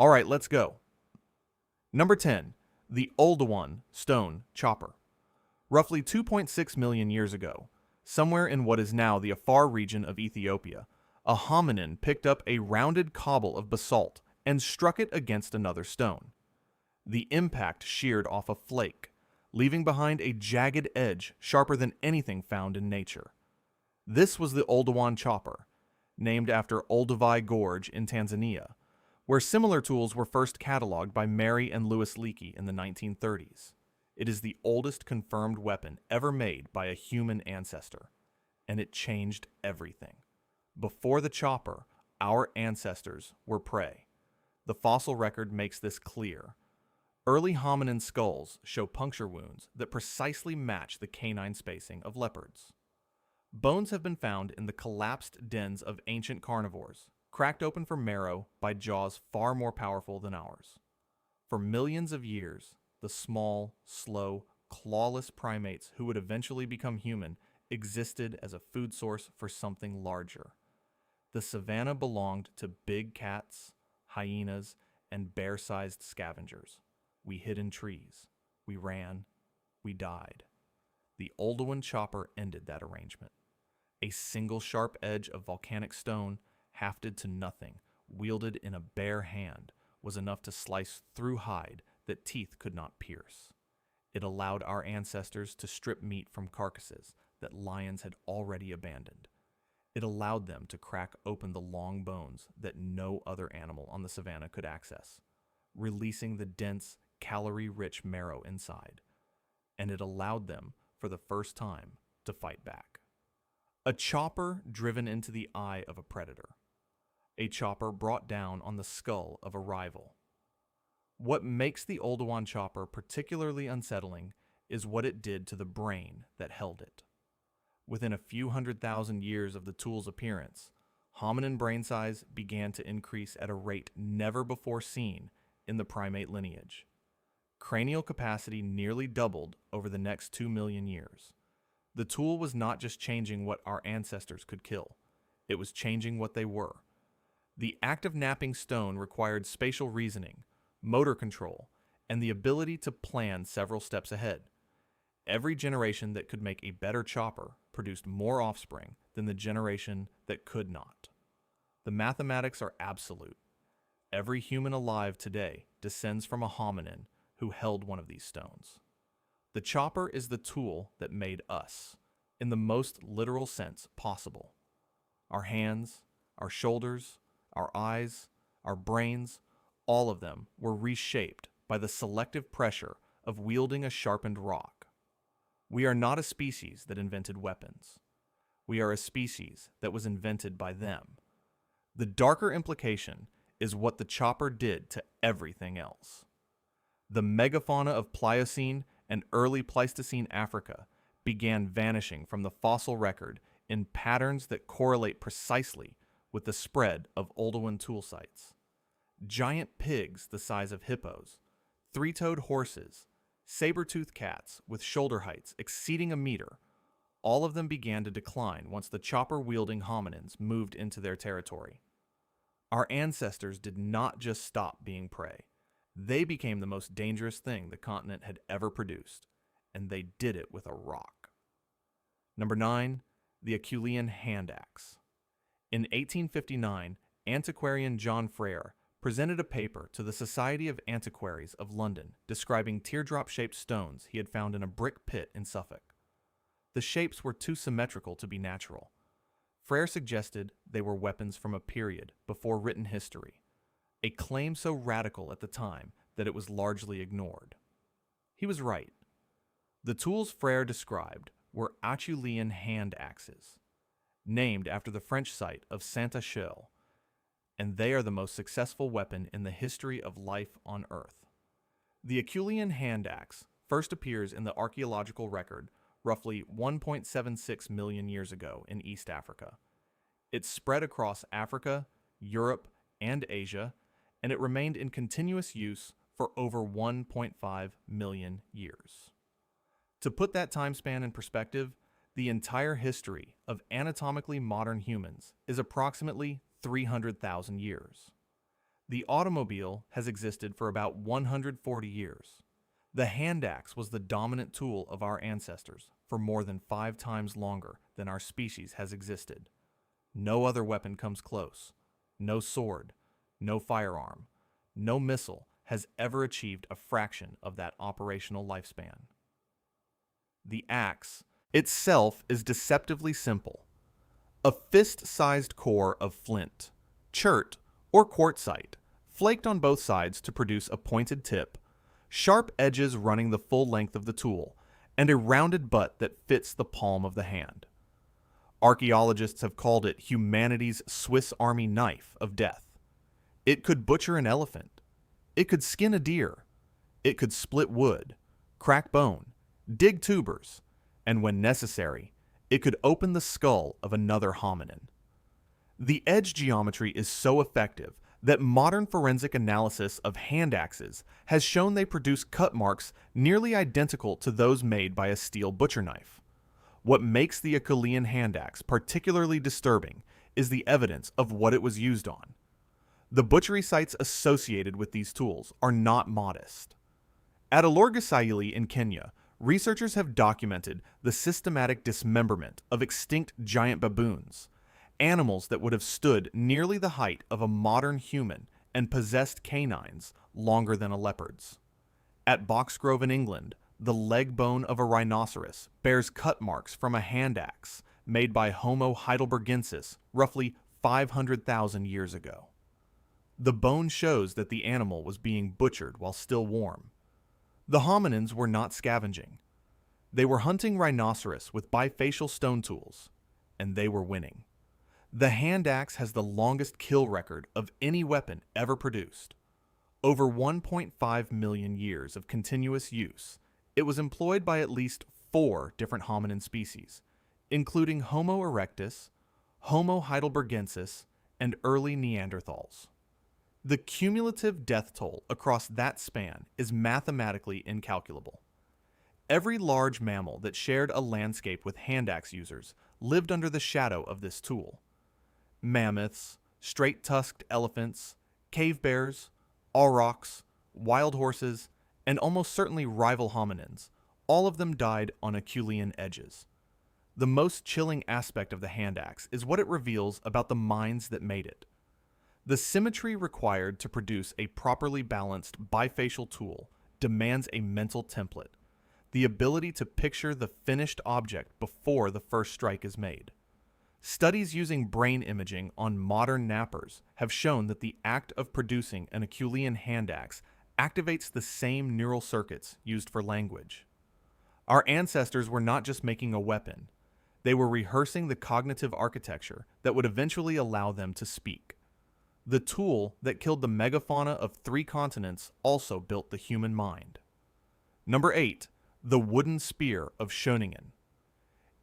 All right, let's go. Number 10, the Oldowan stone chopper. Roughly 2.6 million years ago, somewhere in what is now the Afar region of Ethiopia, a hominin picked up a rounded cobble of basalt and struck it against another stone. The impact sheared off a flake, leaving behind a jagged edge sharper than anything found in nature. This was the Oldowan chopper, named after Olduvai Gorge in Tanzania, where similar tools were first catalogued by Mary and Louis Leakey in the 1930s. It is the oldest confirmed weapon ever made by a human ancestor, and it changed everything. Before the chopper, our ancestors were prey. The fossil record makes this clear. Early hominin skulls show puncture wounds that precisely match the canine spacing of leopards. Bones have been found in the collapsed dens of ancient carnivores, cracked open for marrow by jaws far more powerful than ours. For millions of years, the small, slow, clawless primates who would eventually become human existed as a food source for something larger. The savanna belonged to big cats, hyenas, and bear-sized scavengers. We hid in trees. We ran. We died. The Oldowan chopper ended that arrangement. A single sharp edge of volcanic stone, hafted to nothing, wielded in a bare hand, was enough to slice through hide that teeth could not pierce. It allowed our ancestors to strip meat from carcasses that lions had already abandoned. It allowed them to crack open the long bones that no other animal on the savanna could access, releasing the dense, calorie-rich marrow inside. And it allowed them, for the first time, to fight back. A chopper driven into the eye of a predator. A chopper brought down on the skull of a rival. What makes the Oldowan chopper particularly unsettling is what it did to the brain that held it. Within a few 100,000 years of the tool's appearance, hominin brain size began to increase at a rate never before seen in the primate lineage. Cranial capacity nearly doubled over the next 2 million years. The tool was not just changing what our ancestors could kill, it was changing what they were. The act of knapping stone required spatial reasoning, motor control, and the ability to plan several steps ahead. Every generation that could make a better chopper produced more offspring than the generation that could not. The mathematics are absolute. Every human alive today descends from a hominin who held one of these stones. The chopper is the tool that made us, in the most literal sense possible. Our hands, our shoulders, our eyes, our brains, all of them were reshaped by the selective pressure of wielding a sharpened rock. We are not a species that invented weapons. We are a species that was invented by them. The darker implication is what the chopper did to everything else. The megafauna of Pliocene and early Pleistocene Africa began vanishing from the fossil record in patterns that correlate precisely with the spread of Oldowan tool sites. Giant pigs the size of hippos, three-toed horses, saber-toothed cats with shoulder heights exceeding a meter, all of them began to decline once the chopper-wielding hominins moved into their territory. Our ancestors did not just stop being prey. They became the most dangerous thing the continent had ever produced, and they did it with a rock. Number 9, the Acheulean hand axe. In 1859, antiquarian John Frere presented a paper to the Society of Antiquaries of London describing teardrop-shaped stones he had found in a brick pit in Suffolk. The shapes were too symmetrical to be natural. Frere suggested they were weapons from a period before written history, a claim so radical at the time that it was largely ignored. He was right. The tools Frere described were Acheulean hand axes, named after the French site of Saint-Acheulean, and they are the most successful weapon in the history of life on Earth. The Acheulean hand axe first appears in the archaeological record roughly 1.76 million years ago in East Africa. It spread across Africa, Europe, and Asia, and it remained in continuous use for over 1.5 million years. To put that time span in perspective, the entire history of anatomically modern humans is approximately 300,000 years. The automobile has existed for about 140 years. The hand axe was the dominant tool of our ancestors for more than 5 times longer than our species has existed. No other weapon comes close. No sword, no firearm, no missile has ever achieved a fraction of that operational lifespan. The axe itself is deceptively simple. A fist-sized core of flint, chert, or quartzite, flaked on both sides to produce a pointed tip, sharp edges running the full length of the tool, and a rounded butt that fits the palm of the hand. Archaeologists have called it humanity's Swiss Army knife of death. It could butcher an elephant. It could skin a deer. It could split wood, crack bone, dig tubers, and when necessary, it could open the skull of another hominin. The edge geometry is so effective that modern forensic analysis of hand axes has shown they produce cut marks nearly identical to those made by a steel butcher knife. What makes the Acheulean hand axe particularly disturbing is the evidence of what it was used on. The butchery sites associated with these tools are not modest. At Oldowan in Kenya, researchers have documented the systematic dismemberment of extinct giant baboons, animals that would have stood nearly the height of a modern human and possessed canines longer than a leopard's. At Boxgrove in England, the leg bone of a rhinoceros bears cut marks from a hand axe made by Homo heidelbergensis roughly 500,000 years ago. The bone shows that the animal was being butchered while still warm. The hominins were not scavenging. They were hunting rhinoceros with bifacial stone tools, and they were winning. The hand axe has the longest kill record of any weapon ever produced. Over 1.5 million years of continuous use, it was employed by at least 4 different hominin species, including Homo erectus, Homo heidelbergensis, and early Neanderthals. The cumulative death toll across that span is mathematically incalculable. Every large mammal that shared a landscape with hand axe users lived under the shadow of this tool. Mammoths, straight-tusked elephants, cave bears, aurochs, wild horses, and almost certainly rival hominins, all of them died on Acheulean edges. The most chilling aspect of the hand axe is what it reveals about the minds that made it. The symmetry required to produce a properly balanced bifacial tool demands a mental template, the ability to picture the finished object before the first strike is made. Studies using brain imaging on modern knappers have shown that the act of producing an Acheulean hand axe activates the same neural circuits used for language. Our ancestors were not just making a weapon, they were rehearsing the cognitive architecture that would eventually allow them to speak. The tool that killed the megafauna of 3 continents also built the human mind. Number 8. The wooden spear of Schöningen.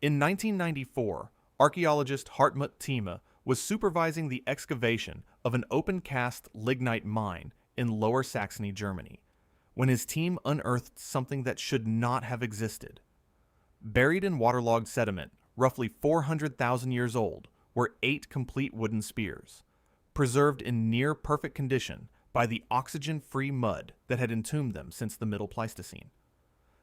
In 1994, archaeologist Hartmut Thieme was supervising the excavation of an open-cast lignite mine in Lower Saxony, Germany, when his team unearthed something that should not have existed. Buried in waterlogged sediment, roughly 400,000 years old, were 8 complete wooden spears, preserved in near-perfect condition by the oxygen-free mud that had entombed them since the Middle Pleistocene.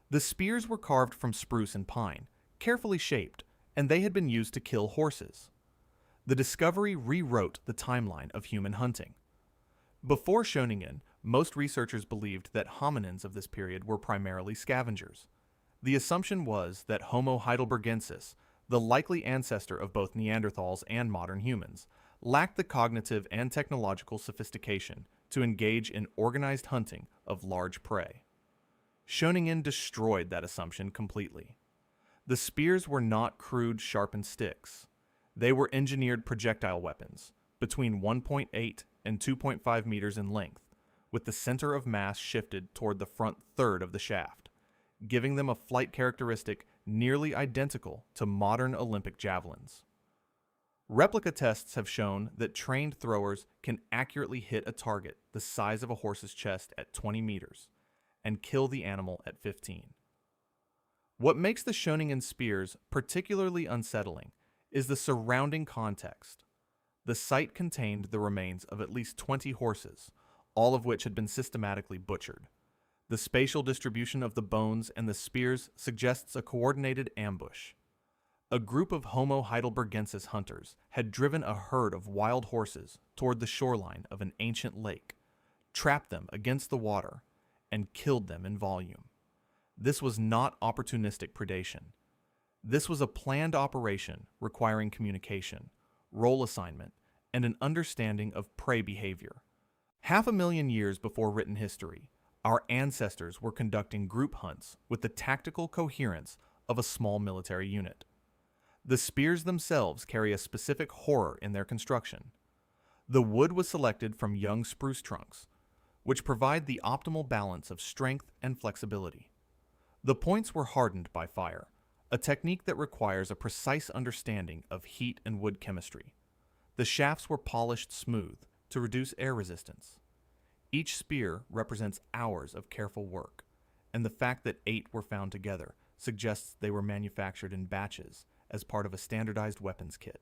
The spears were carved from spruce and pine, carefully shaped, and they had been used to kill horses. The discovery rewrote the timeline of human hunting. Before Schöningen, most researchers believed that hominins of this period were primarily scavengers. The assumption was that Homo heidelbergensis, the likely ancestor of both Neanderthals and modern humans, lacked the cognitive and technological sophistication to engage in organized hunting of large prey. Schöningen destroyed that assumption completely. The spears were not crude sharpened sticks. They were engineered projectile weapons, between 1.8 and 2.5 meters in length, with the center of mass shifted toward the front third of the shaft, giving them a flight characteristic nearly identical to modern Olympic javelins. Replica tests have shown that trained throwers can accurately hit a target the size of a horse's chest at 20 meters and kill the animal at 15. What makes the Schöningen spears particularly unsettling is the surrounding context. The site contained the remains of at least 20 horses, all of which had been systematically butchered. The spatial distribution of the bones and the spears suggests a coordinated ambush. A group of Homo heidelbergensis hunters had driven a herd of wild horses toward the shoreline of an ancient lake, trapped them against the water, and killed them in volume. This was not opportunistic predation. This was a planned operation requiring communication, role assignment, and an understanding of prey behavior. 500,000 years before written history, our ancestors were conducting group hunts with the tactical coherence of a small military unit. The spears themselves carry a specific horror in their construction. The wood was selected from young spruce trunks, which provide the optimal balance of strength and flexibility. The points were hardened by fire, a technique that requires a precise understanding of heat and wood chemistry. The shafts were polished smooth to reduce air resistance. Each spear represents hours of careful work, and the fact that 8 were found together suggests they were manufactured in batches as part of a standardized weapons kit.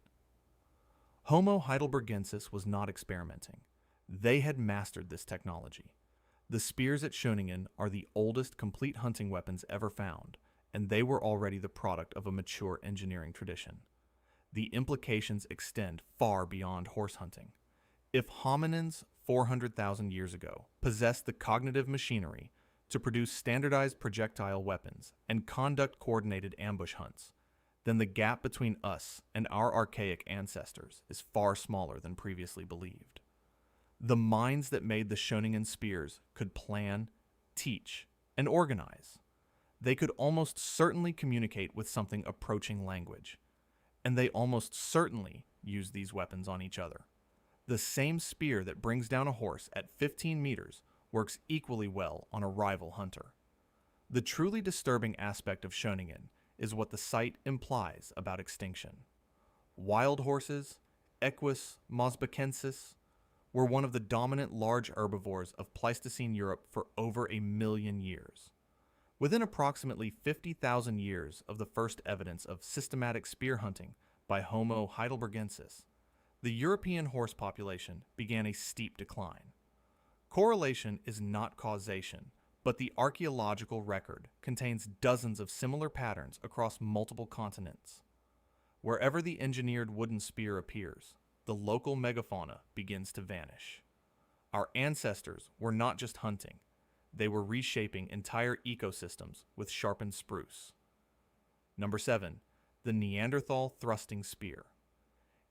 Homo heidelbergensis was not experimenting. They had mastered this technology. The spears at Schöningen are the oldest complete hunting weapons ever found, and they were already the product of a mature engineering tradition. The implications extend far beyond horse hunting. If hominins 400,000 years ago possessed the cognitive machinery to produce standardized projectile weapons and conduct coordinated ambush hunts, then the gap between us and our archaic ancestors is far smaller than previously believed. The minds that made the Schöningen spears could plan, teach, and organize. They could almost certainly communicate with something approaching language, and they almost certainly used these weapons on each other. The same spear that brings down a horse at 15 meters works equally well on a rival hunter. The truly disturbing aspect of Schöningen is what the site implies about extinction. Wild horses, Equus mosbacensis, were one of the dominant large herbivores of Pleistocene Europe for over 1 million years. Within approximately 50,000 years of the first evidence of systematic spear hunting by Homo heidelbergensis, the European horse population began a steep decline. Correlation is not causation, but the archaeological record contains dozens of similar patterns across multiple continents. Wherever the engineered wooden spear appears, the local megafauna begins to vanish. Our ancestors were not just hunting, they were reshaping entire ecosystems with sharpened spruce. Number 7. The Neanderthal thrusting spear.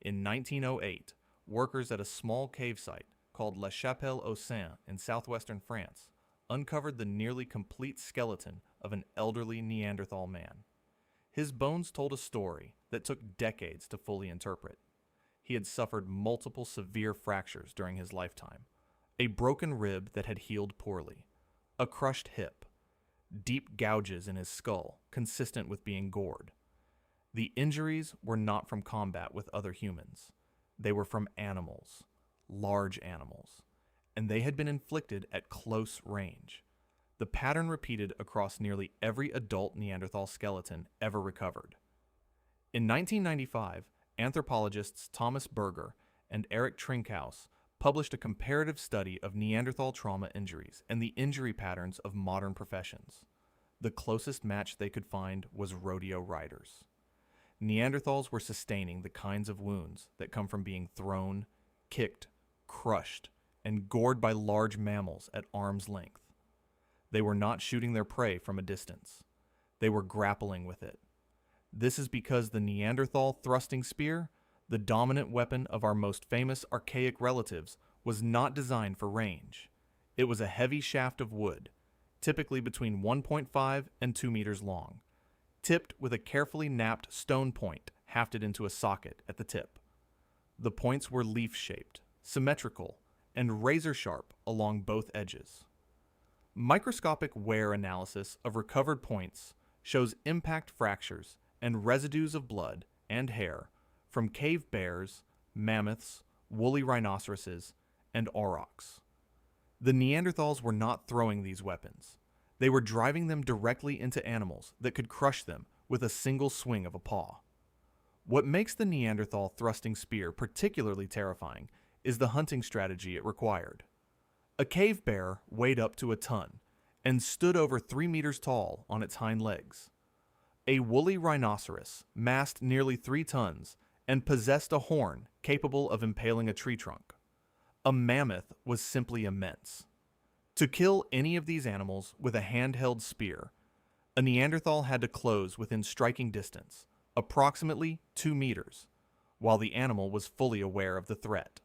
In 1908, workers at a small cave site called La Chapelle aux Saints in southwestern France uncovered the nearly complete skeleton of an elderly Neanderthal man. His bones told a story that took decades to fully interpret. He had suffered multiple severe fractures during his lifetime, a broken rib that had healed poorly, a crushed hip, deep gouges in his skull consistent with being gored. The injuries were not from combat with other humans. They were from animals, large animals, and they had been inflicted at close range. The pattern repeated across nearly every adult Neanderthal skeleton ever recovered. In 1995, anthropologists Thomas Berger and Eric Trinkhaus published a comparative study of Neanderthal trauma injuries and the injury patterns of modern professions. The closest match they could find was rodeo riders. Neanderthals were sustaining the kinds of wounds that come from being thrown, kicked, crushed, and gored by large mammals at arm's length. They were not shooting their prey from a distance. They were grappling with it. This is because the Neanderthal thrusting spear, the dominant weapon of our most famous archaic relatives, was not designed for range. It was a heavy shaft of wood, typically between 1.5 and 2 meters long, tipped with a carefully napped stone point hafted into a socket at the tip. The points were leaf-shaped, symmetrical, and razor-sharp along both edges. Microscopic wear analysis of recovered points shows impact fractures and residues of blood and hair from cave bears, mammoths, woolly rhinoceroses, and aurochs. The Neanderthals were not throwing these weapons. They were driving them directly into animals that could crush them with a single swing of a paw. What makes the Neanderthal thrusting spear particularly terrifying is the hunting strategy it required. A cave bear weighed up to a ton and stood over 3 meters tall on its hind legs. A woolly rhinoceros massed nearly 3 tons and possessed a horn capable of impaling a tree trunk. A mammoth was simply immense. To kill any of these animals with a handheld spear, a Neanderthal had to close within striking distance, approximately 2 meters, while the animal was fully aware of the threat.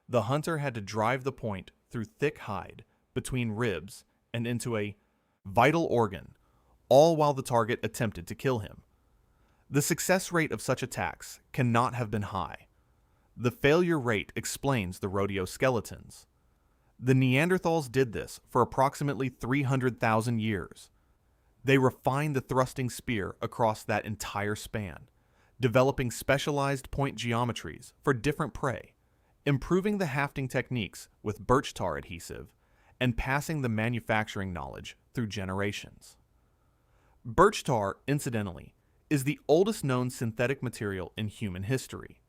The hunter had to drive the point through thick hide, between ribs, and into a vital organ, all while the target attempted to kill him. The success rate of such attacks cannot have been high. The failure rate explains the rodeo skeletons. The Neanderthals did this for approximately 300,000 years. They refined the thrusting spear across that entire span, developing specialized point geometries for different prey, improving the hafting techniques with birch tar adhesive, and passing the manufacturing knowledge through generations. Birch tar, incidentally, is the oldest known synthetic material in human history.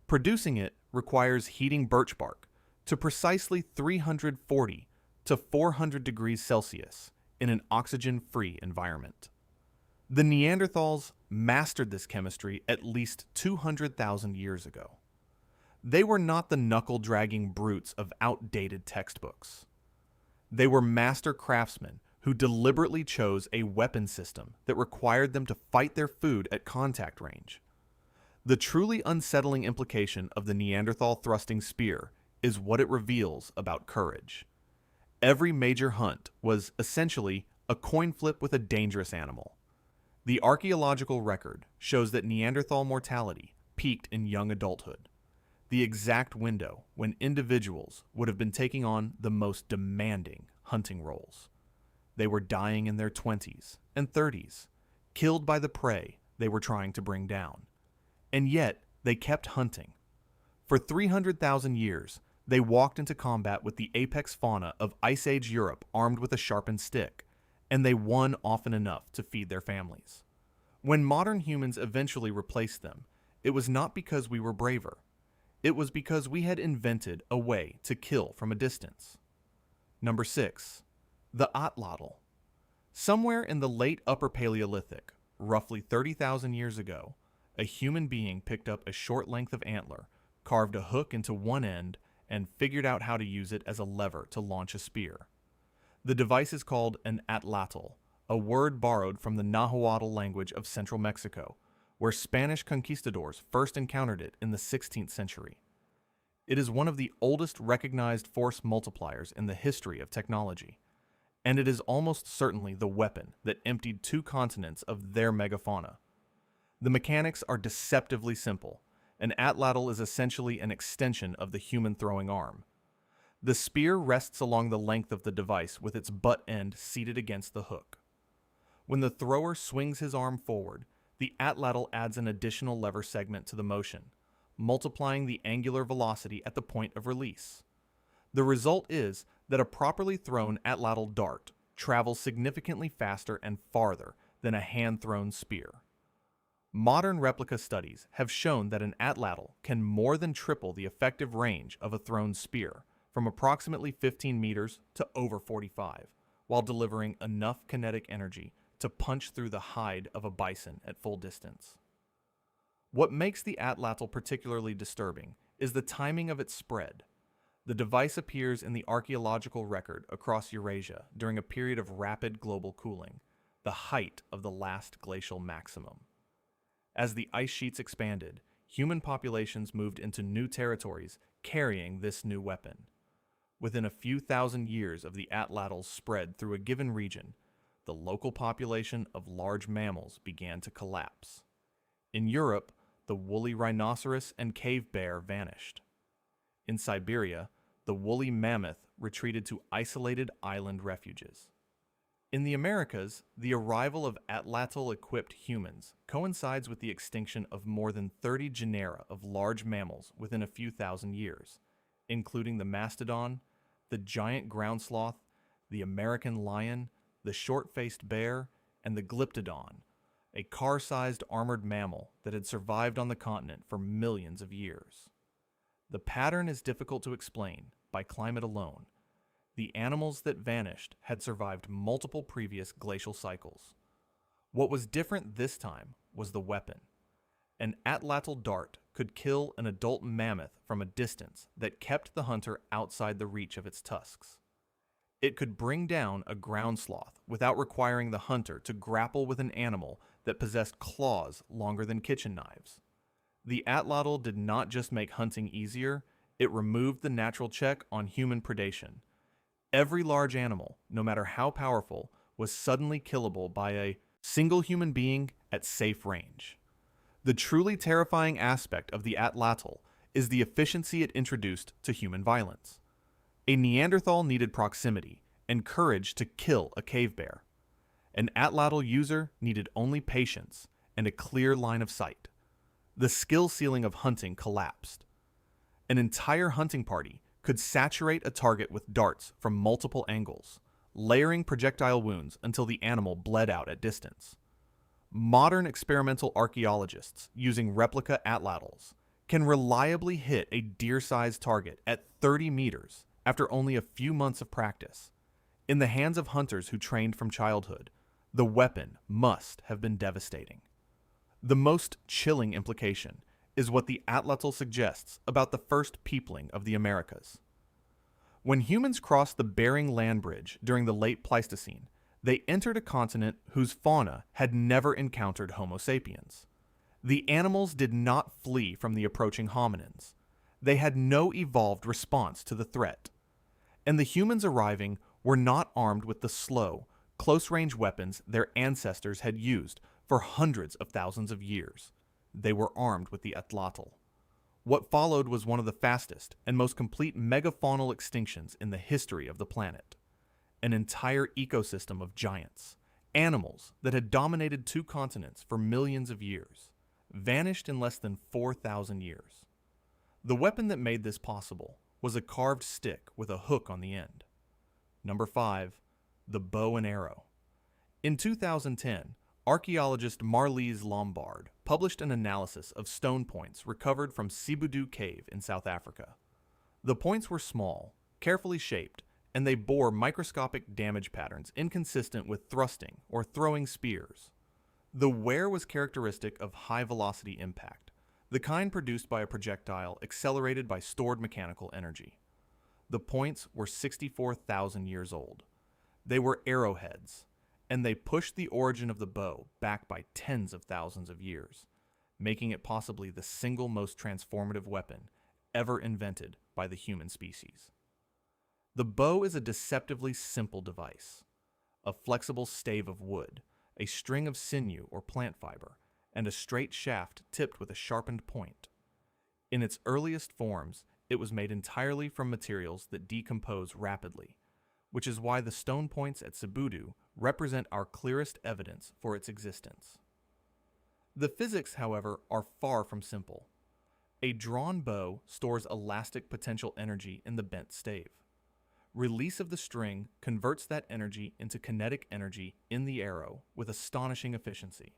Producing it requires heating birch bark to precisely 340 to 400 degrees Celsius in an oxygen-free environment. The Neanderthals mastered this chemistry at least 200,000 years ago. They were not the knuckle-dragging brutes of outdated textbooks. They were master craftsmen who deliberately chose a weapon system that required them to fight their food at contact range. The truly unsettling implication of the Neanderthal thrusting spear is what it reveals about courage. Every major hunt was essentially a coin flip with a dangerous animal. The archaeological record shows that Neanderthal mortality peaked in young adulthood, the exact window when individuals would have been taking on the most demanding hunting roles. They were dying in their 20s and 30s, killed by the prey they were trying to bring down. And yet, they kept hunting. For 300,000 years, they walked into combat with the apex fauna of Ice Age Europe armed with a sharpened stick, and they won often enough to feed their families. When modern humans eventually replaced them, it was not because we were braver. It was because we had invented a way to kill from a distance. Number 6. The atlatl. Somewhere in the late Upper Paleolithic, roughly 30,000 years ago, a human being picked up a short length of antler, carved a hook into one end, and figured out how to use it as a lever to launch a spear. The device is called an atlatl, a word borrowed from the Nahuatl language of central Mexico, where Spanish conquistadors first encountered it in the 16th century. It is one of the oldest recognized force multipliers in the history of technology, and it is almost certainly the weapon that emptied 2 continents of their megafauna. The mechanics are deceptively simple. An atlatl is essentially an extension of the human throwing arm. The spear rests along the length of the device with its butt end seated against the hook. When the thrower swings his arm forward, the atlatl adds an additional lever segment to the motion, multiplying the angular velocity at the point of release. The result is that a properly thrown atlatl dart travels significantly faster and farther than a hand-thrown spear. Modern replica studies have shown that an atlatl can more than triple the effective range of a thrown spear, from approximately 15 meters to over 45, while delivering enough kinetic energy to punch through the hide of a bison at full distance. What makes the atlatl particularly disturbing is the timing of its spread. The device appears in the archaeological record across Eurasia during a period of rapid global cooling, the height of the last glacial maximum. As the ice sheets expanded, human populations moved into new territories carrying this new weapon. Within a few thousand years of the atlatl's spread through a given region, the local population of large mammals began to collapse. In Europe, the woolly rhinoceros and cave bear vanished. In Siberia, the woolly mammoth retreated to isolated island refuges. In the Americas, the arrival of atlatl-equipped humans coincides with the extinction of more than 30 genera of large mammals within a few thousand years, including the mastodon, the giant ground sloth, the American lion, the short-faced bear, and the glyptodon, a car-sized armored mammal that had survived on the continent for millions of years. The pattern is difficult to explain by climate alone. The animals that vanished had survived multiple previous glacial cycles. What was different this time was the weapon. An atlatl dart could kill an adult mammoth from a distance that kept the hunter outside the reach of its tusks. It could bring down a ground sloth without requiring the hunter to grapple with an animal that possessed claws longer than kitchen knives. The atlatl did not just make hunting easier, it removed the natural check on human predation. Every large animal, no matter how powerful, was suddenly killable by a single human being at safe range. The truly terrifying aspect of the atlatl is the efficiency it introduced to human violence. A Neanderthal needed proximity and courage to kill a cave bear. An atlatl user needed only patience and a clear line of sight. The skill ceiling of hunting collapsed. An entire hunting party could saturate a target with darts from multiple angles, layering projectile wounds until the animal bled out at distance. Modern experimental archaeologists using replica atlatls can reliably hit a deer-sized target at 30 meters after only a few months of practice. In the hands of hunters who trained from childhood, the weapon must have been devastating. The most chilling implication is what the atlatl suggests about the first peopling of the Americas. When humans crossed the Bering Land Bridge during the late Pleistocene, they entered a continent whose fauna had never encountered Homo sapiens. The animals did not flee from the approaching hominins. They had no evolved response to the threat. And the humans arriving were not armed with the slow, close-range weapons their ancestors had used for hundreds of thousands of years. They were armed with the atlatl. What followed was one of the fastest and most complete megafaunal extinctions in the history of the planet. An entire ecosystem of giants, animals that had dominated two continents for millions of years, vanished in less than 4,000 years. The weapon that made this possible was a carved stick with a hook on the end. Number 5. The bow and arrow. In 2010, archaeologist Marlies Lombard published an analysis of stone points recovered from Sibudu Cave in South Africa. The points were small, carefully shaped, and they bore microscopic damage patterns inconsistent with thrusting or throwing spears. The wear was characteristic of high-velocity impact, the kind produced by a projectile accelerated by stored mechanical energy. The points were 64,000 years old. They were arrowheads, and they pushed the origin of the bow back by tens of thousands of years, making it possibly the single most transformative weapon ever invented by the human species. The bow is a deceptively simple device. A flexible stave of wood, a string of sinew or plant fiber, and a straight shaft tipped with a sharpened point. In its earliest forms, it was made entirely from materials that decompose rapidly, which is why the stone points at Sibudu represent our clearest evidence for its existence. The physics, however, are far from simple. A drawn bow stores elastic potential energy in the bent stave. Release of the string converts that energy into kinetic energy in the arrow with astonishing efficiency.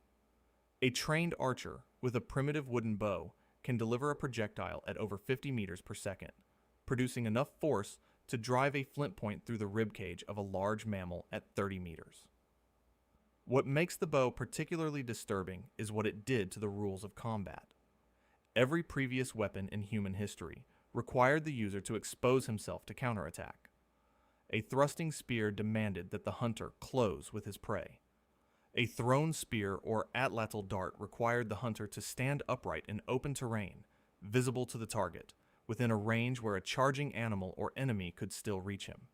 A trained archer with a primitive wooden bow can deliver a projectile at over 50 meters per second, producing enough force to drive a flint point through the ribcage of a large mammal at 30 meters. What makes the bow particularly disturbing is what it did to the rules of combat. Every previous weapon in human history required the user to expose himself to counterattack. A thrusting spear demanded that the hunter close with his prey. A thrown spear or atlatl dart required the hunter to stand upright in open terrain, visible to the target, within a range where a charging animal or enemy could still reach him.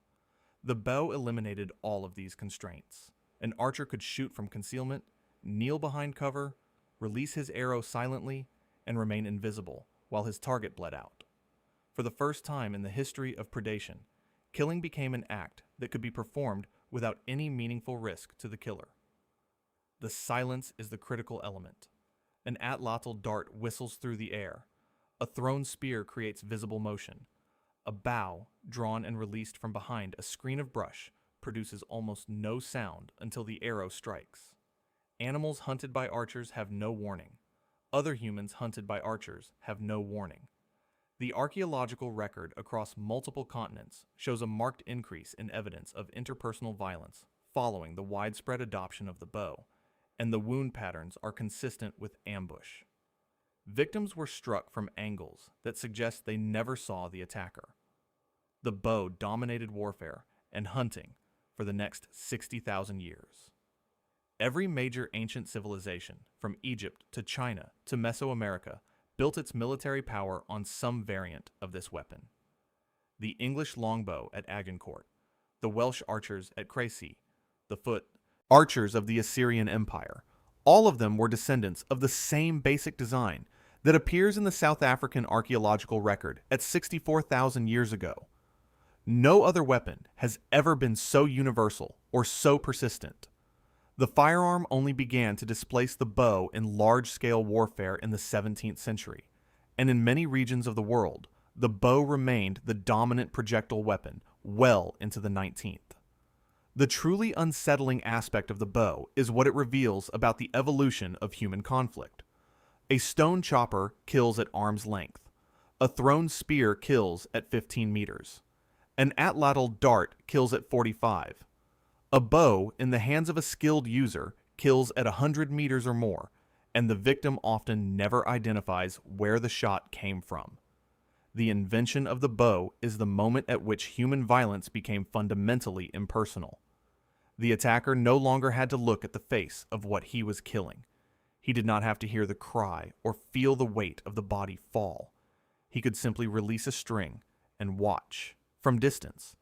The bow eliminated all of these constraints. An archer could shoot from concealment, kneel behind cover, release his arrow silently, and remain invisible while his target bled out. For the first time in the history of predation, killing became an act that could be performed without any meaningful risk to the killer. The silence is the critical element. An atlatl dart whistles through the air. A thrown spear creates visible motion. A bow, drawn and released from behind a screen of brush, produces almost no sound until the arrow strikes. Animals hunted by archers have no warning. Other humans hunted by archers have no warning. The archaeological record across multiple continents shows a marked increase in evidence of interpersonal violence following the widespread adoption of the bow, and the wound patterns are consistent with ambush. Victims were struck from angles that suggest they never saw the attacker. The bow dominated warfare and hunting for the next 60,000 years. Every major ancient civilization, from Egypt to China to Mesoamerica, built its military power on some variant of this weapon. The English longbow at Agincourt, the Welsh archers at Crecy, the foot archers of the Assyrian Empire, all of them were descendants of the same basic design that appears in the South African archaeological record at 64,000 years ago. No other weapon has ever been so universal or so persistent. The firearm only began to displace the bow in large-scale warfare in the 17th century, and in many regions of the world, the bow remained the dominant projectile weapon well into the 19th. The truly unsettling aspect of the bow is what it reveals about the evolution of human conflict. A stone chopper kills at arm's length. A thrown spear kills at 15 meters. An atlatl dart kills at 45. A bow in the hands of a skilled user kills at 100 meters or more, and the victim often never identifies where the shot came from. The invention of the bow is the moment at which human violence became fundamentally impersonal. The attacker no longer had to look at the face of what he was killing. He did not have to hear the cry or feel the weight of the body fall. He could simply release a string and watch, from distance,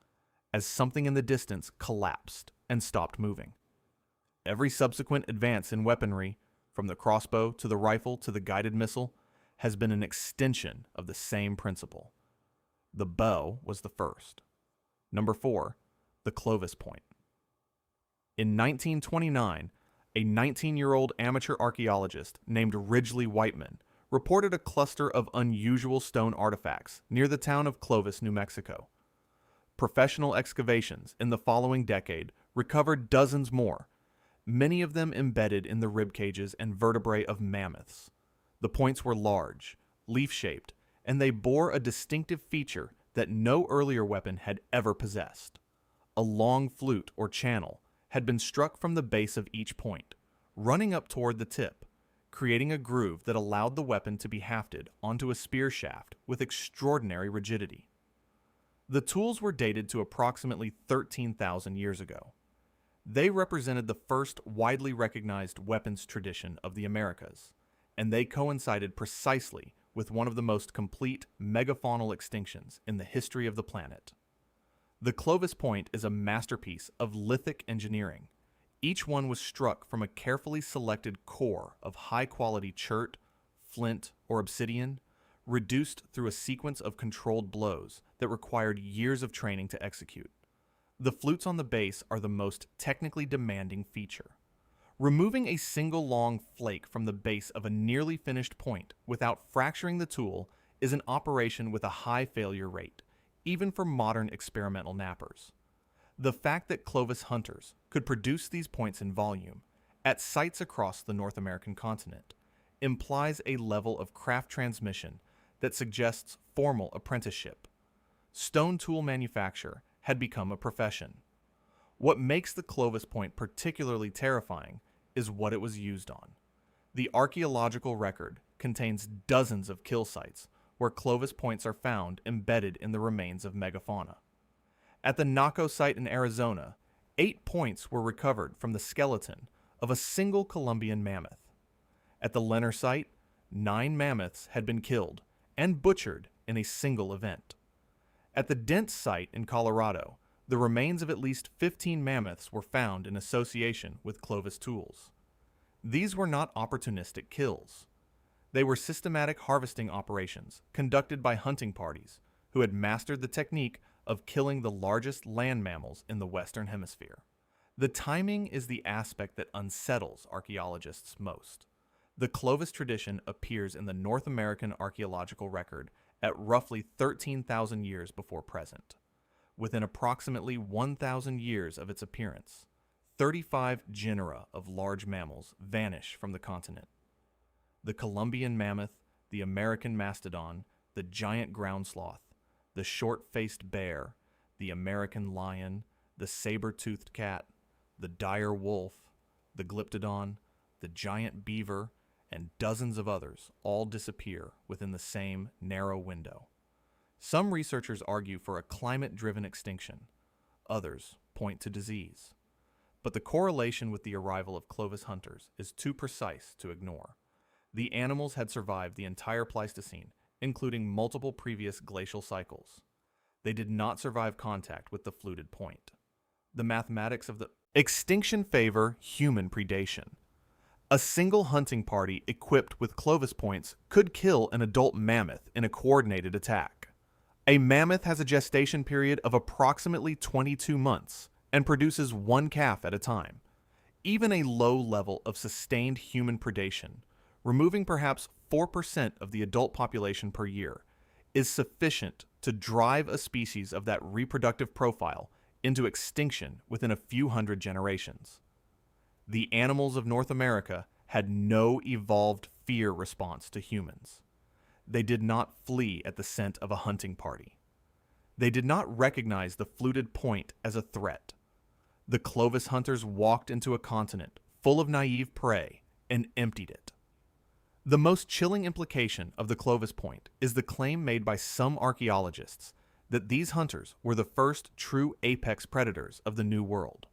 as something in the distance collapsed and stopped moving. Every subsequent advance in weaponry, from the crossbow to the rifle to the guided missile, has been an extension of the same principle. The bow was the first. Number 4, the Clovis point. In 1929, a 19-year-old amateur archaeologist named Ridgely Whiteman reported a cluster of unusual stone artifacts near the town of Clovis, New Mexico. Professional excavations in the following decade recovered dozens more, many of them embedded in the rib cages and vertebrae of mammoths. The points were large, leaf-shaped, and they bore a distinctive feature that no earlier weapon had ever possessed. A long flute or channel had been struck from the base of each point, running up toward the tip, creating a groove that allowed the weapon to be hafted onto a spear shaft with extraordinary rigidity. The tools were dated to approximately 13,000 years ago. They represented the first widely recognized weapons tradition of the Americas, and they coincided precisely with one of the most complete megafaunal extinctions in the history of the planet. The Clovis point is a masterpiece of lithic engineering. Each one was struck from a carefully selected core of high-quality chert, flint, or obsidian, reduced through a sequence of controlled blows that required years of training to execute. The flutes on the base are the most technically demanding feature. Removing a single long flake from the base of a nearly finished point without fracturing the tool is an operation with a high failure rate, even for modern experimental knappers. The fact that Clovis hunters could produce these points in volume, at sites across the North American continent, implies a level of craft transmission that suggests formal apprenticeship. Stone tool manufacture had become a profession. What makes the Clovis point particularly terrifying is what it was used on. The archaeological record contains dozens of kill sites where Clovis points are found embedded in the remains of megafauna. At the Naco site in Arizona, 8 points were recovered from the skeleton of a single Columbian mammoth. At the Leonard site, 9 mammoths had been killed and butchered in a single event. At the Dent site in Colorado, the remains of at least 15 mammoths were found in association with Clovis tools. These were not opportunistic kills. They were systematic harvesting operations conducted by hunting parties who had mastered the technique of killing the largest land mammals in the Western Hemisphere. The timing is the aspect that unsettles archaeologists most. The Clovis tradition appears in the North American archaeological record at roughly 13,000 years before present. Within approximately 1,000 years of its appearance, 35 genera of large mammals vanish from the continent. The Columbian mammoth, the American mastodon, the giant ground sloth, the short-faced bear, the American lion, the saber-toothed cat, the dire wolf, the glyptodon, the giant beaver, and dozens of others all disappear within the same narrow window. Some researchers argue for a climate-driven extinction. Others point to disease. But the correlation with the arrival of Clovis hunters is too precise to ignore. The animals had survived the entire Pleistocene, including multiple previous glacial cycles. They did not survive contact with the fluted point. The mathematics of the extinction favor human predation. A single hunting party equipped with Clovis points could kill an adult mammoth in a coordinated attack. A mammoth has a gestation period of approximately 22 months and produces one calf at a time. Even a low level of sustained human predation, removing perhaps 4% of the adult population per year, is sufficient to drive a species of that reproductive profile into extinction within a few hundred generations. The animals of North America had no evolved fear response to humans. They did not flee at the scent of a hunting party. They did not recognize the fluted point as a threat. The Clovis hunters walked into a continent full of naive prey and emptied it. The most chilling implication of the Clovis point is the claim made by some archaeologists that these hunters were the first true apex predators of the New World.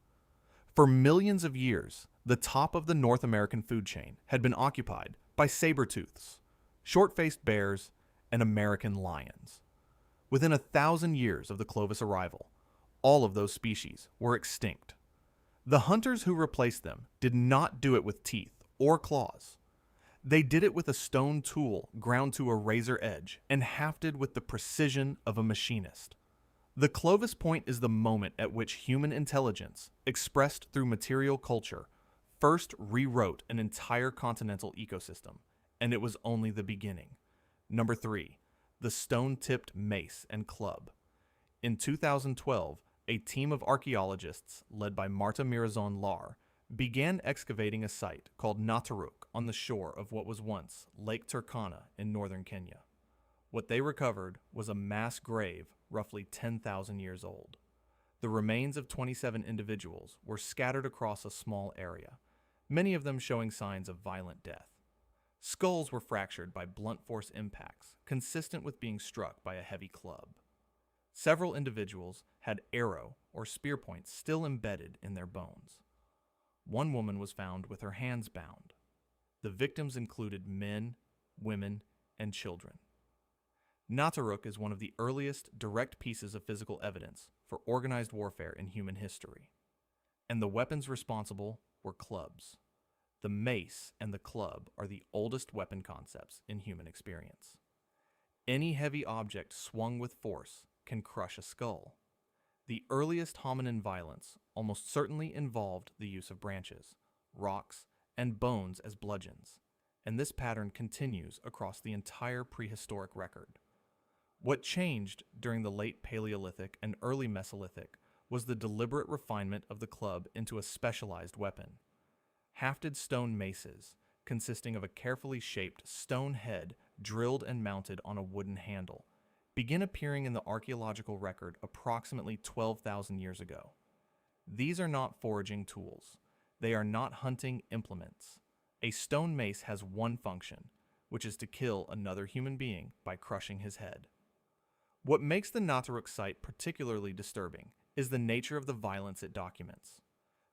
For millions of years, the top of the North American food chain had been occupied by saber-tooths, short-faced bears, and American lions. Within 1,000 years of the Clovis arrival, all of those species were extinct. The hunters who replaced them did not do it with teeth or claws. They did it with a stone tool ground to a razor edge and hafted with the precision of a machinist. The Clovis point is the moment at which human intelligence, expressed through material culture, first rewrote an entire continental ecosystem, and it was only the beginning. Number 3, the stone-tipped mace and club. In 2012, a team of archaeologists led by Marta Mirazon-Lar began excavating a site called Nataruk on the shore of what was once Lake Turkana in northern Kenya. What they recovered was a mass grave roughly 10,000 years old. The remains of 27 individuals were scattered across a small area, many of them showing signs of violent death. Skulls were fractured by blunt force impacts, consistent with being struck by a heavy club. Several individuals had arrow or spear points still embedded in their bones. One woman was found with her hands bound. The victims included men, women, and children. Nataruk is one of the earliest direct pieces of physical evidence for organized warfare in human history. And the weapons responsible were clubs. The mace and the club are the oldest weapon concepts in human experience. Any heavy object swung with force can crush a skull. The earliest hominin violence almost certainly involved the use of branches, rocks, and bones as bludgeons, and this pattern continues across the entire prehistoric record. What changed during the late Paleolithic and early Mesolithic was the deliberate refinement of the club into a specialized weapon. Hafted stone maces, consisting of a carefully shaped stone head drilled and mounted on a wooden handle, begin appearing in the archaeological record approximately 12,000 years ago. These are not foraging tools. They are not hunting implements. A stone mace has one function, which is to kill another human being by crushing his head. What makes the Nataruk site particularly disturbing is the nature of the violence it documents.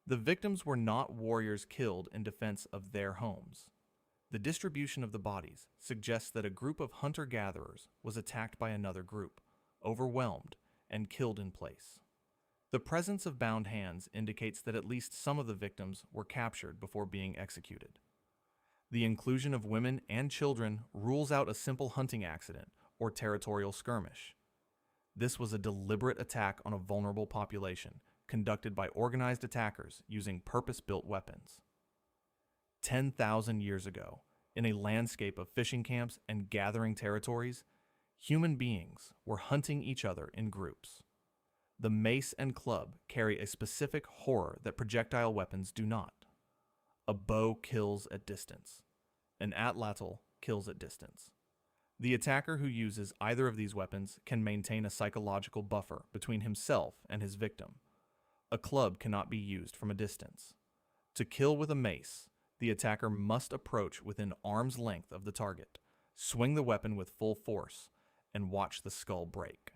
The victims were not warriors killed in defense of their homes. The distribution of the bodies suggests that a group of hunter-gatherers was attacked by another group, overwhelmed, and killed in place. The presence of bound hands indicates that at least some of the victims were captured before being executed. The inclusion of women and children rules out a simple hunting accident or territorial skirmish. This was a deliberate attack on a vulnerable population, conducted by organized attackers using purpose-built weapons. 10,000 years ago, in a landscape of fishing camps and gathering territories, human beings were hunting each other in groups. The mace and club carry a specific horror that projectile weapons do not. A bow kills at distance. An atlatl kills at distance. The attacker who uses either of these weapons can maintain a psychological buffer between himself and his victim. A club cannot be used from a distance. To kill with a mace, the attacker must approach within arm's length of the target, swing the weapon with full force, and watch the skull break.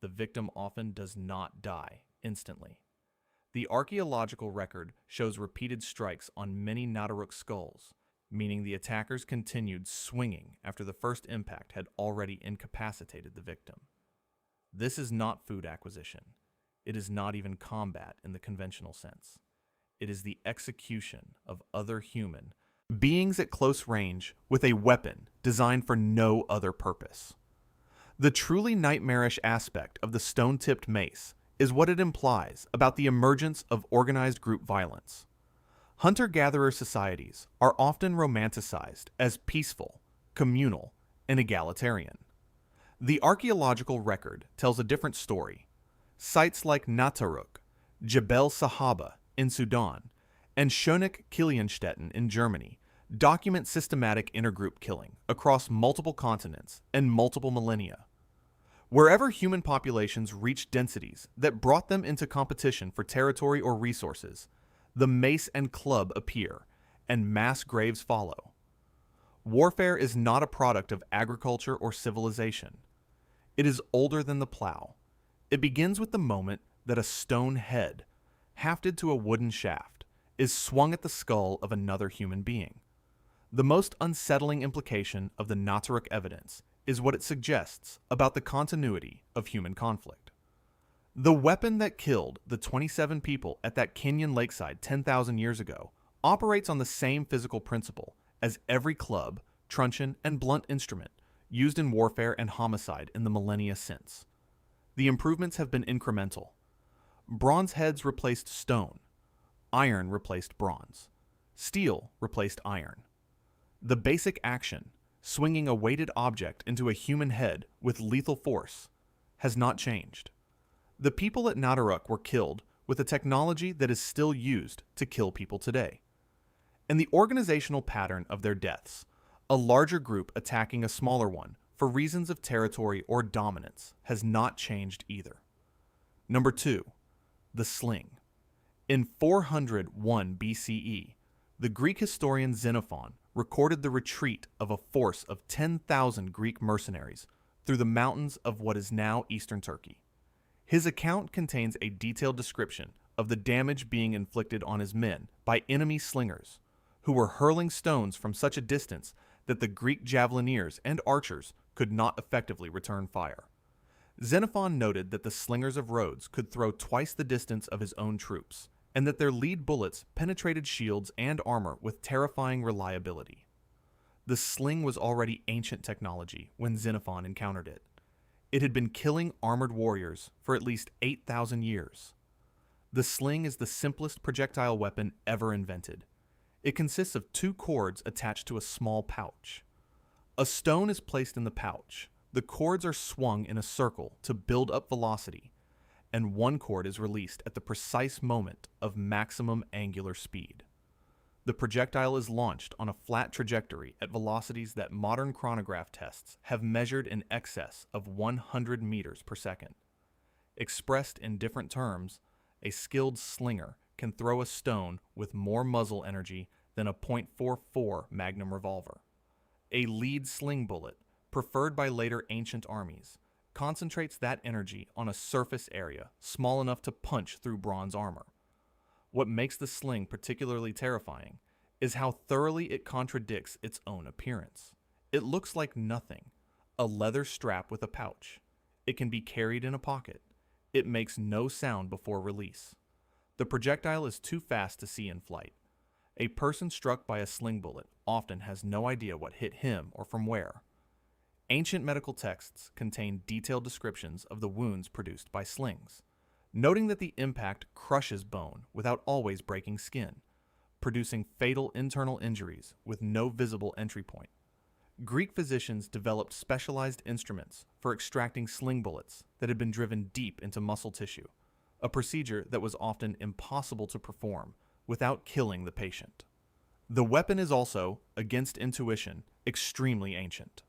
The victim often does not die instantly. The archaeological record shows repeated strikes on many Nadaruk skulls, meaning the attackers continued swinging after the first impact had already incapacitated the victim. This is not food acquisition. It is not even combat in the conventional sense. It is the execution of other human beings at close range with a weapon designed for no other purpose. The truly nightmarish aspect of the stone-tipped mace is what it implies about the emergence of organized group violence. Hunter-gatherer societies are often romanticized as peaceful, communal, and egalitarian. The archaeological record tells a different story. Sites like Nataruk, Jebel Sahaba in Sudan, and Schöningen in Germany document systematic intergroup killing across multiple continents and multiple millennia. Wherever human populations reached densities that brought them into competition for territory or resources, the mace and club appear, and mass graves follow. Warfare is not a product of agriculture or civilization. It is older than the plow. It begins with the moment that a stone head, hafted to a wooden shaft, is swung at the skull of another human being. The most unsettling implication of the Nataruk evidence is what it suggests about the continuity of human conflict. The weapon that killed the 27 people at that Kenyan lakeside 10,000 years ago operates on the same physical principle as every club, truncheon, and blunt instrument used in warfare and homicide in the millennia since. The improvements have been incremental. Bronze heads replaced stone. Iron replaced bronze. Steel replaced iron. The basic action, swinging a weighted object into a human head with lethal force, has not changed. The people at Nadaruk were killed with a technology that is still used to kill people today. And the organizational pattern of their deaths, a larger group attacking a smaller one for reasons of territory or dominance, has not changed either. Number 2. The sling. In 401 BCE, the Greek historian Xenophon recorded the retreat of a force of 10,000 Greek mercenaries through the mountains of what is now eastern Turkey. His account contains a detailed description of the damage being inflicted on his men by enemy slingers, who were hurling stones from such a distance that the Greek javelineers and archers could not effectively return fire. Xenophon noted that the slingers of Rhodes could throw twice the distance of his own troops, and that their lead bullets penetrated shields and armor with terrifying reliability. The sling was already ancient technology when Xenophon encountered it. It had been killing armored warriors for at least 8,000 years. The sling is the simplest projectile weapon ever invented. It consists of 2 cords attached to a small pouch. A stone is placed in the pouch. The cords are swung in a circle to build up velocity, and 1 cord is released at the precise moment of maximum angular speed. The projectile is launched on a flat trajectory at velocities that modern chronograph tests have measured in excess of 100 meters per second. Expressed in different terms, a skilled slinger can throw a stone with more muzzle energy than a .44 Magnum revolver. A lead sling bullet, preferred by later ancient armies, concentrates that energy on a surface area small enough to punch through bronze armor. What makes the sling particularly terrifying is how thoroughly it contradicts its own appearance. It looks like nothing, a leather strap with a pouch. It can be carried in a pocket. It makes no sound before release. The projectile is too fast to see in flight. A person struck by a sling bullet often has no idea what hit him or from where. Ancient medical texts contain detailed descriptions of the wounds produced by slings, noting that the impact crushes bone without always breaking skin, producing fatal internal injuries with no visible entry point. Greek physicians developed specialized instruments for extracting sling bullets that had been driven deep into muscle tissue, a procedure that was often impossible to perform without killing the patient. The weapon is also, against intuition, extremely ancient.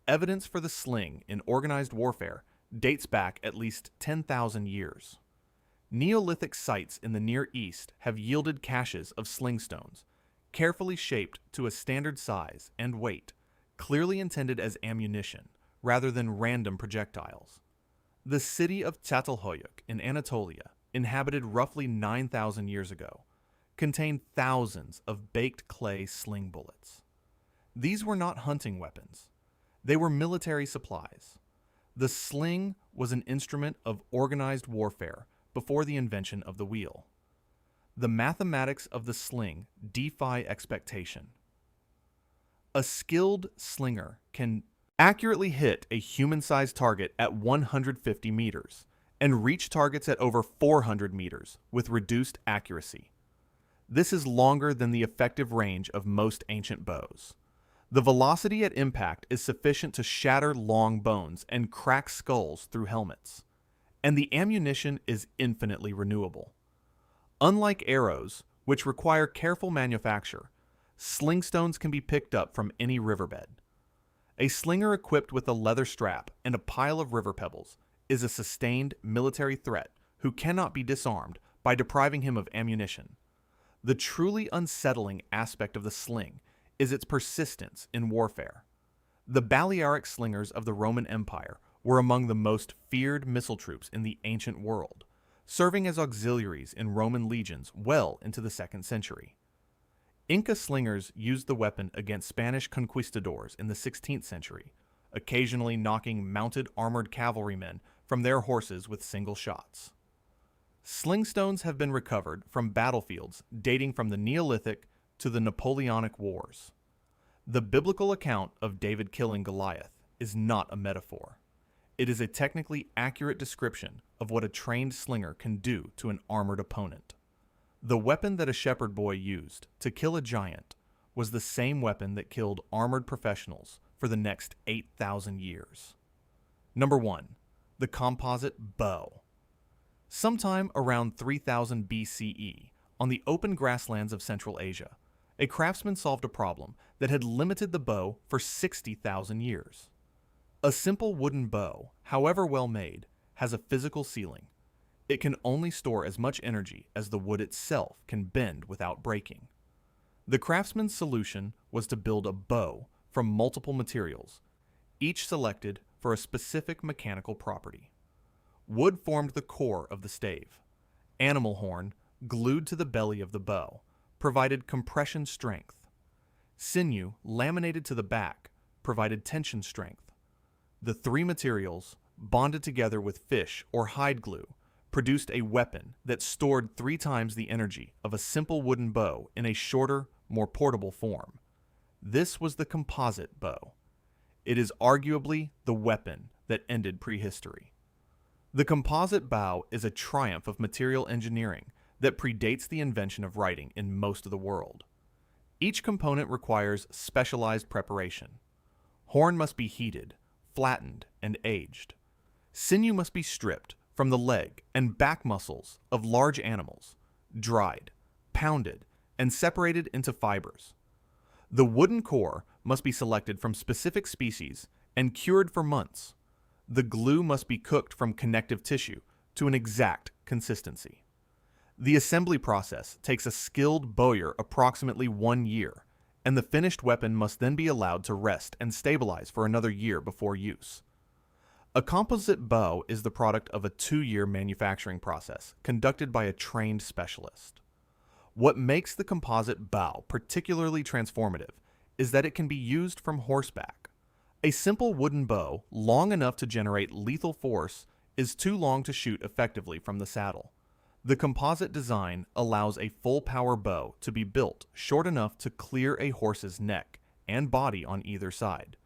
Evidence for the sling in organized warfare dates back at least 10,000 years. Neolithic sites in the Near East have yielded caches of sling stones, carefully shaped to a standard size and weight, clearly intended as ammunition rather than random projectiles. The city of Çatalhöyük in Anatolia, inhabited roughly 9,000 years ago, contained thousands of baked clay sling bullets. These were not hunting weapons. They were military supplies. The sling was an instrument of organized warfare before the invention of the wheel. The mathematics of the sling defy expectation. A skilled slinger can accurately hit a human-sized target at 150 meters and reach targets at over 400 meters with reduced accuracy. This is longer than the effective range of most ancient bows. The velocity at impact is sufficient to shatter long bones and crack skulls through helmets, and the ammunition is infinitely renewable. Unlike arrows, which require careful manufacture, sling stones can be picked up from any riverbed. A slinger equipped with a leather strap and a pile of river pebbles is a sustained military threat who cannot be disarmed by depriving him of ammunition. The truly unsettling aspect of the sling is its persistence in warfare. The Balearic slingers of the Roman Empire were among the most feared missile troops in the ancient world, serving as auxiliaries in Roman legions well into the 2nd century. Inca slingers used the weapon against Spanish conquistadors in the 16th century, occasionally knocking mounted armored cavalrymen from their horses with single shots. Sling stones have been recovered from battlefields dating from the Neolithic to the Napoleonic Wars. The biblical account of David killing Goliath is not a metaphor. It is a technically accurate description of what a trained slinger can do to an armored opponent. The weapon that a shepherd boy used to kill a giant was the same weapon that killed armored professionals for the next 8,000 years. Number 1. The composite bow. Sometime around 3000 BCE, on the open grasslands of Central Asia, a craftsman solved a problem that had limited the bow for 60,000 years. A simple wooden bow, however well made, has a physical ceiling. It can only store as much energy as the wood itself can bend without breaking. The craftsman's solution was to build a bow from multiple materials, each selected for a specific mechanical property. Wood formed the core of the stave. Animal horn, glued to the belly of the bow, provided compression strength. Sinew, laminated to the back, provided tension strength. The three materials, bonded together with fish or hide glue, produced a weapon that stored 3 times the energy of a simple wooden bow in a shorter, more portable form. This was the composite bow. It is arguably the weapon that ended prehistory. The composite bow is a triumph of material engineering that predates the invention of writing in most of the world. Each component requires specialized preparation. Horn must be heated, flattened, and aged. Sinew must be stripped from the leg and back muscles of large animals, dried, pounded, and separated into fibers. The wooden core must be selected from specific species and cured for months. The glue must be cooked from connective tissue to an exact consistency. The assembly process takes a skilled bowyer approximately 1 year, and the finished weapon must then be allowed to rest and stabilize for another year before use. A composite bow is the product of a 2-year manufacturing process conducted by a trained specialist. What makes the composite bow particularly transformative is that it can be used from horseback. A simple wooden bow, long enough to generate lethal force, is too long to shoot effectively from the saddle. The composite design allows a full-power bow to be built short enough to clear a horse's neck and body on either side.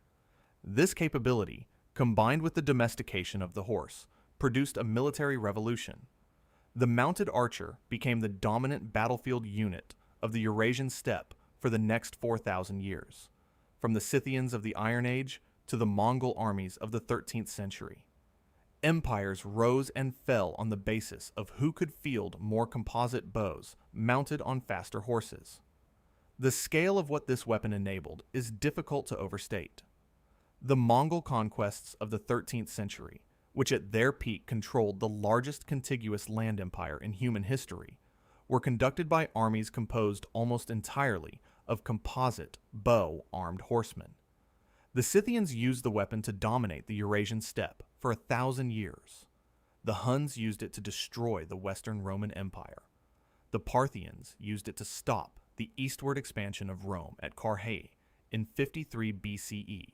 This capability, combined with the domestication of the horse, produced a military revolution. The mounted archer became the dominant battlefield unit of the Eurasian steppe for the next 4,000 years. from the Scythians of the Iron Age to the Mongol armies of the 13th century. Empires rose and fell on the basis of who could field more composite bows mounted on faster horses. The scale of what this weapon enabled is difficult to overstate. The Mongol conquests of the 13th century, which at their peak controlled the largest contiguous land empire in human history, were conducted by armies composed almost entirely of composite, bow-armed horsemen. The Scythians used the weapon to dominate the Eurasian steppe for 1,000 years. The Huns used it to destroy the Western Roman Empire. The Parthians used it to stop the eastward expansion of Rome at Carrhae in 53 BCE,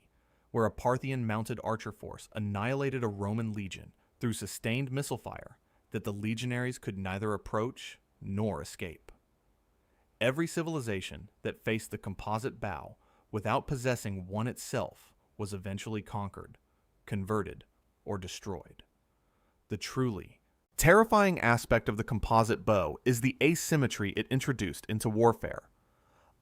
where a Parthian mounted archer force annihilated a Roman legion through sustained missile fire that the legionaries could neither approach nor escape. Every civilization that faced the composite bow without possessing one itself was eventually conquered, converted, or destroyed. The truly terrifying aspect of the composite bow is the asymmetry it introduced into warfare.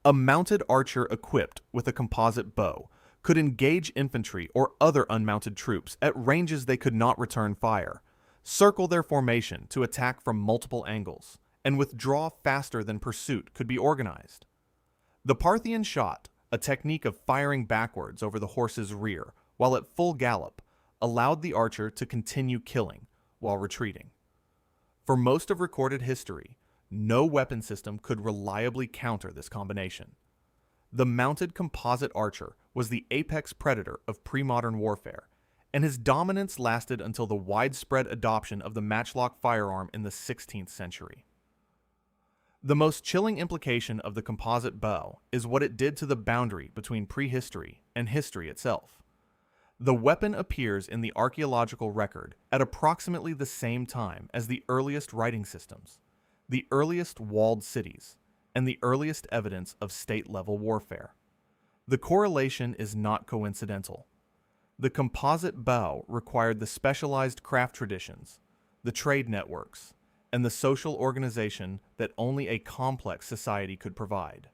A mounted archer equipped with a composite bow could engage infantry or other unmounted troops at ranges they could not return fire, circle their formation to attack from multiple angles, and withdraw faster than pursuit could be organized. The Parthian shot, a technique of firing backwards over the horse's rear while at full gallop, allowed the archer to continue killing while retreating. For most of recorded history, no weapon system could reliably counter this combination. The mounted composite archer was the apex predator of pre-modern warfare, and his dominance lasted until the widespread adoption of the matchlock firearm in the 16th century. The most chilling implication of the composite bow is what it did to the boundary between prehistory and history itself. The weapon appears in the archaeological record at approximately the same time as the earliest writing systems, the earliest walled cities, and the earliest evidence of state-level warfare. The correlation is not coincidental. The composite bow required the specialized craft traditions, the trade networks, and the social organization that only a complex society could provide.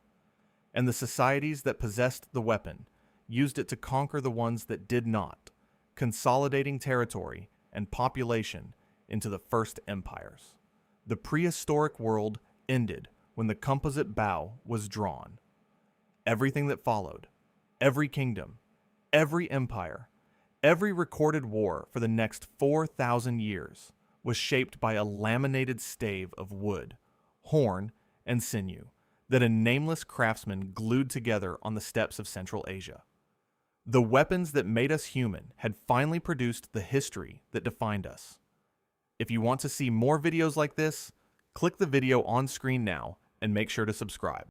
And the societies that possessed the weapon used it to conquer the ones that did not, consolidating territory and population into the first empires. The prehistoric world ended when the composite bow was drawn. Everything that followed, every kingdom, every empire, every recorded war for the next 4,000 years was shaped by a laminated stave of wood, horn, and sinew that a nameless craftsman glued together on the steppes of Central Asia. The weapons that made us human had finally produced the history that defined us. If you want to see more videos like this, click the video on screen now and make sure to subscribe.